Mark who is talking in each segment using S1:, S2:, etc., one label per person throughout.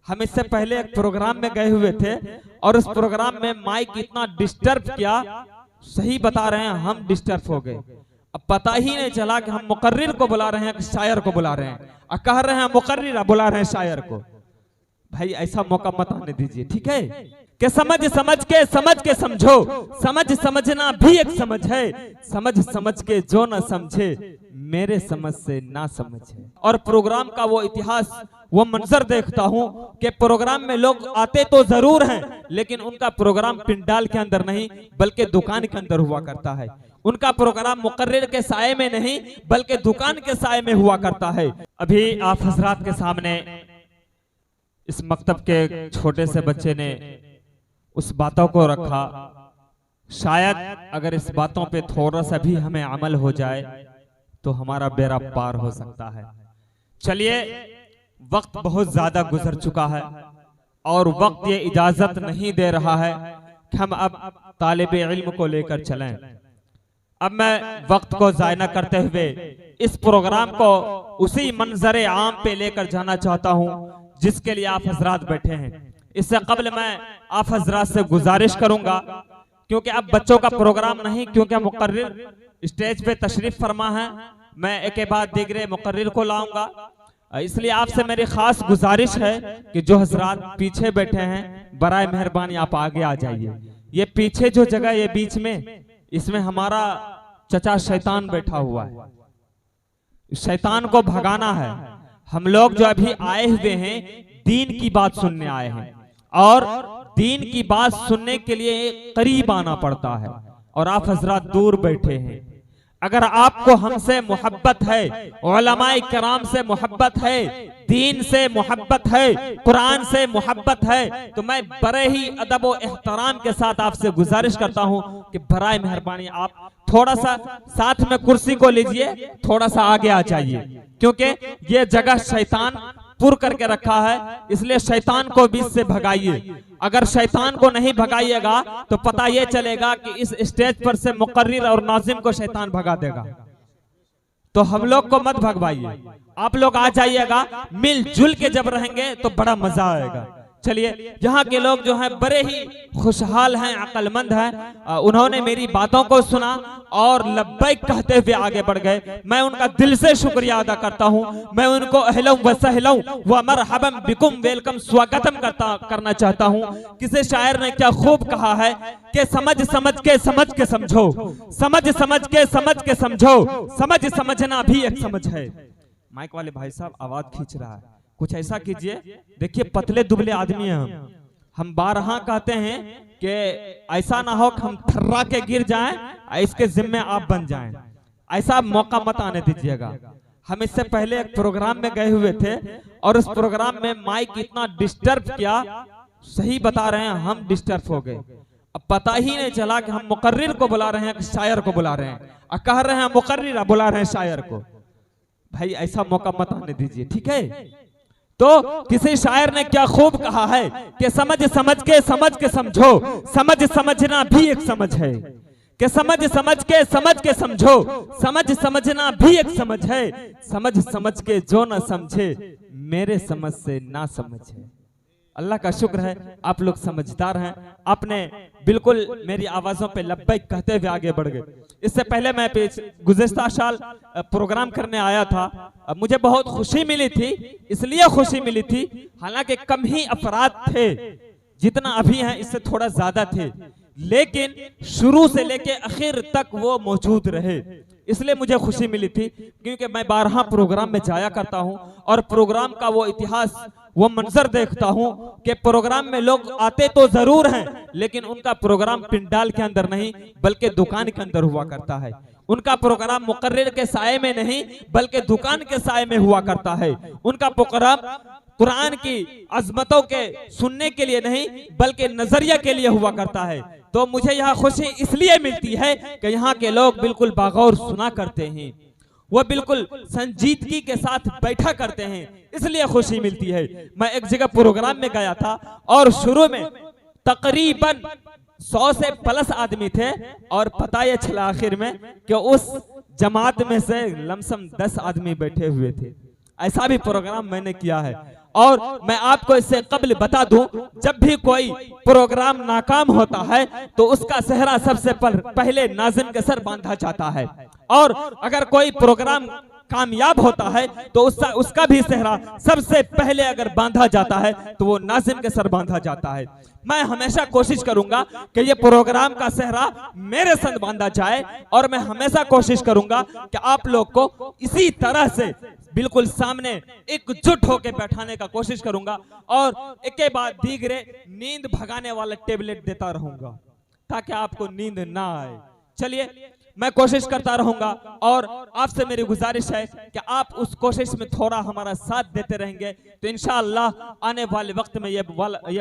S1: हम इससे पहले एक प्रोग्राम में गए हुए थे और उस प्रोग्राम में माइक इतना डिस्टर्ब किया, सही बता रहे हैं हम डिस्टर्ब हो गए। अब पता ही नहीं चला कि हम मुकर्रिर को बुला रहे हैं कि शायर को बुला रहे हैं, और कह रहे हैं मुकर्रिर बुला रहे हैं शायर को। भाई ऐसा मौका मत आने दीजिए, ठीक है? कि समझ समझ के समझो, समझ समझना भी एक समझ है, समझ समझ के जो न समझे मेरे समझ से ना समझे। और प्रोग्राम का वो इतिहास, वो मंजर देखता हूँ कि प्रोग्राम में लोग आते तो जरूर हैं, लेकिन उनका प्रोग्राम पिंडाल के अंदर नहीं बल्कि दुकान के अंदर हुआ करता है। उनका प्रोग्राम मुकर्रिर के साये में नहीं बल्कि दुकान के साये में हुआ करता है। अभी आप हजरात के सामने इस मकतब के छोटे से बच्चे ने उस बातों को रखा, शायद अगर इस बातों पे थोड़ा सा भी हमें अमल हो जाए तो हमारा बेड़ा पार हो सकता है। चलिए, वक्त बहुत ज्यादा गुजर चुका है और वक्त ये इजाजत नहीं दे रहा है कि हम अब तालिबे इल्म को लेकर चलें। अब मैं वक्त को ज़ाय न करते हुए इस प्रोग्राम को उसी मंजरे आम पे लेकर जाना चाहता हूं जिसके लिए आप हजरात बैठे हैं। इससे कबल मैं आप हजरात से गुजारिश करूंगा, क्योंकि अब बच्चों का प्रोग्राम नहीं, क्योंकि मुकर्रिर स्टेज पे तशरीफ फरमा है, मैं एक के बाद दीगरे मुकर्रिर को लाऊंगा। इसलिए आपसे मेरी खास गुजारिश है कि जो हजरात पीछे बैठे हैं बराए मेहरबानी आप आगे आ जाइए। ये पीछे जो जगह ये बीच में, इसमें हमारा चचा शैतान बैठा हुआ है, शैतान को भगाना है। हम लोग जो अभी आए हुए हैं दीन की बात सुनने आए हैं, और दीन की बात सुनने के लिए करीब आना पड़ता है, और आप हजरात दूर बैठे हैं। अगर आपको हमसे मोहब्बत है, उलमाए किराम से मोहब्बत है, दीन से मोहब्बत है, कुरान से मोहब्बत है, तो मैं बड़े ही अदब और एहतराम के साथ आपसे गुजारिश करता हूं कि बराए मेहरबानी आप थोड़ा सा साथ में कुर्सी को लीजिए, थोड़ा सा आगे आ जाइए, क्योंकि ये जगह शैतान पुर करके रखा है, इसलिए शैतान को बीच से भगाइए। अगर शैतान को नहीं भगाइएगा तो पता ये चलेगा कि इस स्टेज पर से मुकर्रिर और नाजिम को शैतान भगा देगा। तो हम लोग को मत भगवाइए, आप लोग आ जाइएगा, मिलजुल के जब रहेंगे तो बड़ा मजा आएगा। चलिए, यहाँ के लोग जो हैं बड़े ही खुशहाल हैं, अक्लमंद हैं, उन्होंने मेरी बातों को सुना और लब्बैक कहते हुए आगे बढ़ गए। मैं उनका दिल से शुक्रिया अदा करता हूँ। मैं उनको अहलौ व सहलौ व मरहबम बिकुम, वेलकम, स्वागतम करना चाहता हूँ। किसी शायर ने क्या खूब कहा है कि समझ समझ के समझो, समझ समझ के समझो, समझ समझना भी एक समझ है। माइक वाले भाई साहब आवाज खींच रहा है, कुछ ऐसा कीजिए। देखिए पतले दुबले आदमी हैं हम बारहा कहते हैं कि ऐसा ना हो कि हम थर्रा के गिर जाएं, इसके जिम्मे आप बन जाएं, ऐसा मौका मत आने दीजिएगा। हम इससे पहले एक प्रोग्राम में गए हुए थे और उस प्रोग्राम में माइक इतना डिस्टर्ब किया, सही बता रहे हैं हम डिस्टर्ब हो गए। अब पता ही नहीं चला कि हम मुकर्रिर को बुला रहे हैं कि शायर को बुला रहे हैं, और कह रहे हैं मुकर्रिर बुला रहे हैं शायर को। भाई ऐसा मौका मत आने दीजिए, ठीक है? तो किसी शायर ने क्या खूब कहा है कि समझ समझ के समझो, समझ समझना भी एक समझ है, कि समझ समझ के समझो, समझ समझना भी एक समझ है, समझ समझ के जो न समझे मेरे समझ से ना समझे। अल्लाह का शुक्र है आप लोग समझदार हैं, आपने बिल्कुल मेरी आवाजों पे लब्बैक कहते हुए आगे बढ़ गए। इससे पहले मैं गुज़िश्ता साल प्रोग्राम करने आया था, मुझे बहुत खुशी मिली थी, इसलिए खुशी मिली थी, हालांकि कम ही अफराद थे, जितना अभी हैं इससे थोड़ा ज्यादा थे, लेकिन शुरू से लेके आखिर तक वो मौजूद रहे, इसलिए मुझे खुशी मिली थी। क्योंकि मैं बारहा प्रोग्राम में जाया करता हूं और प्रोग्राम का वो इतिहास, वो मंजर देखता हूं कि प्रोग्राम में लोग आते तो जरूर हैं, लेकिन उनका प्रोग्राम पिंडाल के अंदर नहीं बल्कि दुकान के अंदर हुआ करता है। उनका प्रोग्राम मुकर्रिर के साये में नहीं बल्कि दुकान के साये में हुआ करता है। उनका प्रोग्राम कुरान की अजमतों के सुनने के लिए नहीं बल्कि नजरिया के लिए हुआ करता है। तो मुझे यहाँ खुशी इसलिए मिलती है कि यहाँ के लोग बिल्कुल बागौर सुना करते हैं, वो बिल्कुल संजीदगी के साथ बैठा करते हैं, इसलिए खुशी मिलती है। मैं एक जगह प्रोग्राम में गया था और शुरू में तकरीबन 100 से प्लस आदमी थे और पता ये चला आखिर में कि उस जमात में से लमसम 10 आदमी बैठे हुए थे। ऐसा भी प्रोग्राम मैंने किया है और मैं आपको इससे कबल बता दूं, जब भी कोई प्रोग्राम नाकाम होता है तो उसका सेहरा सबसे पहले नाज़िम के सर बांधा जाता है, और अगर कोई प्रोग्राम कामयाब होता है तो उसका भी सेहरा सबसे पहले अगर बांधा जाता है तो वो नाज़िम के सर बांधा जाता है। मैं हमेशा कोशिश करूंगा कि ये प्रोग्राम का सेहरा मेरे सर बांधा जाए, और मैं हमेशा कोशिश करूंगा कि आप लोग को इसी तरह से बिल्कुल सामने एकजुट होकर बैठाने का कोशिश करूंगा, और एक के बाद दीगरे नींद भगाने वाला टेबलेट देता रहूंगा ताकि आपको नींद ना आए। चलिए, मैं कोशिश करता रहूंगा, और आपसे मेरी गुजारिश है कि आप उस कोशिश में थोड़ा हमारा साथ देते रहेंगे तो इंशाअल्लाह आने वाले वक्त में ये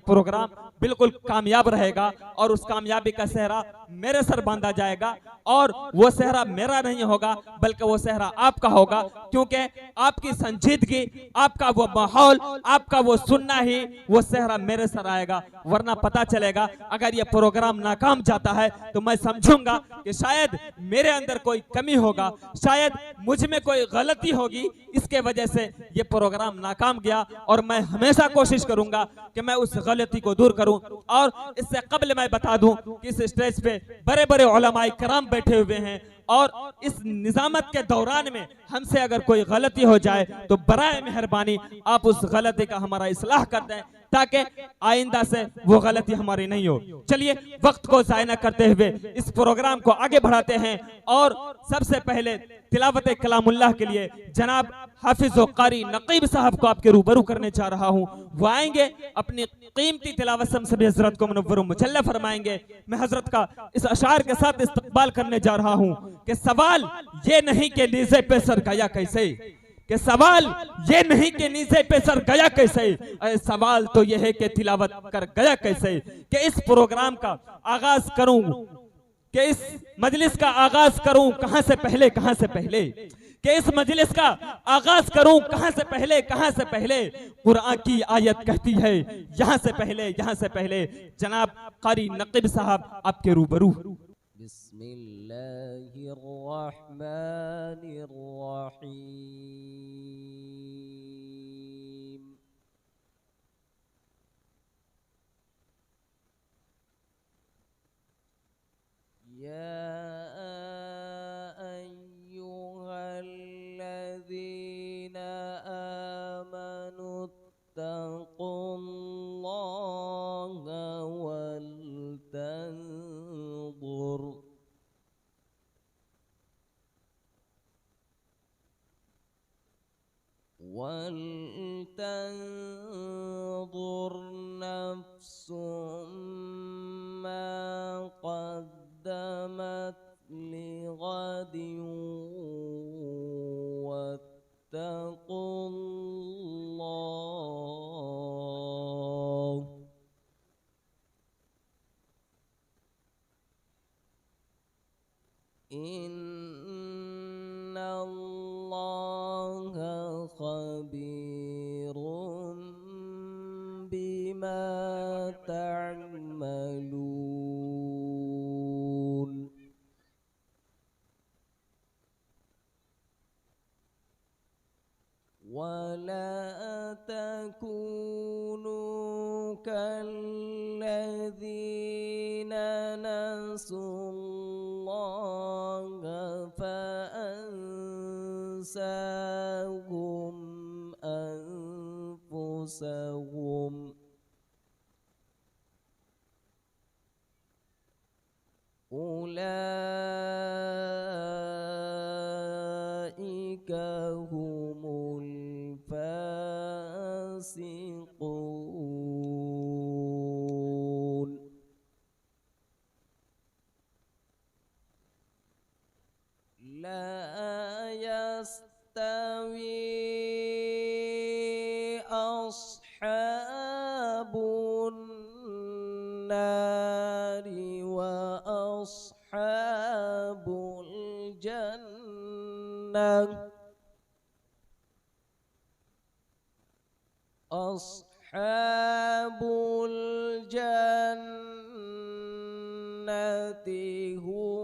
S1: प्रोग्राम बिल्कुल कामयाब रहेगा, और उस कामयाबी का सेहरा मेरे सर बांधा जाएगा, और वो सेहरा मेरा नहीं होगा बल्कि वो सेहरा आपका होगा, क्योंकि आपकी संजीदगी, आपका वो माहौल, आपका वो सुनना ही वो सेहरा मेरे सर आएगा। वरना पता चलेगा अगर ये प्रोग्राम नाकाम जाता है तो मैं समझूंगा कि शायद मेरे अंदर कोई कमी होगा, शायद मुझ में कोई गलती होगी, इसके वजह से ये प्रोग्राम नाकाम गया, और मैं हमेशा कोशिश करूंगा कि मैं उस गलती को दूर करूं। और इससे कबल मैं बता दूं कि इस स्टेज पे बड़े बड़े उलमाए कराम बैठे हुए हैं, और इस निजामत के दौरान में हमसे अगर कोई गलती हो जाए तो बराए मेहरबानी आप उस गलती का हमारा इस्लाह कर दें, ताकि आइंदा से वो गलती हमारी नहीं हो। चलिए, वक्त को ज़ाया न करते हुए इस प्रोग्राम को आगे बढ़ाते हैं, और सबसे पहले तिलावत कलामुल्लाह के लिए जनाब हाफिज व कारी नकीब साहब को आपके रूबरू करने जा रहा हूँ। वो आएंगे, अपनी कीमती तिलावत से सभी हजरत को मुनव्वर मुजल्ला फरमाएंगे। मैं हजरत का इस अशार के साथ इस्तकबाल करने जा रहा हूँ कि सवाल ये नहीं कि नीज़े पे सर गया कैसे, कि सवाल ये नहीं कि नीचे पे सर गया कैसे, सवाल तो ये है कि तिलावत कर गया कैसे। कि इस प्रोग्राम का आगाज करूं, कि इस मजलिस का आगाज करूं कहां से पहले, कहां से पहले, कि इस मजलिस का आगाज करूं कहां से पहले, कहां से पहले। कुरान की आयत कहती है यहां से पहले, यहां से पहले। जनाब कारी नकीब साहब आपके रूबरू।
S2: बिस्मिल्लाहिर्रहमानिर्रहीम। या अय्युहल्लज़ीना आमनुत्तक़ुल्लाहा वलतंजुर नफ्सुम मा क़द्दमत लिग़दिन वत्तक़ुल्लाह इन्नल्लाहा खबीरुम बिमा तअमलून। वला तकूनू कल्लज़ीना नसुल्लाहा फअंसाहुम अनफुसहुम उलाइका हुमुल फासिकून। ला यस्तवी अस्हाबुन नारि व अस्हाबुल जन्नह अस्हाबुल जन्नति हुम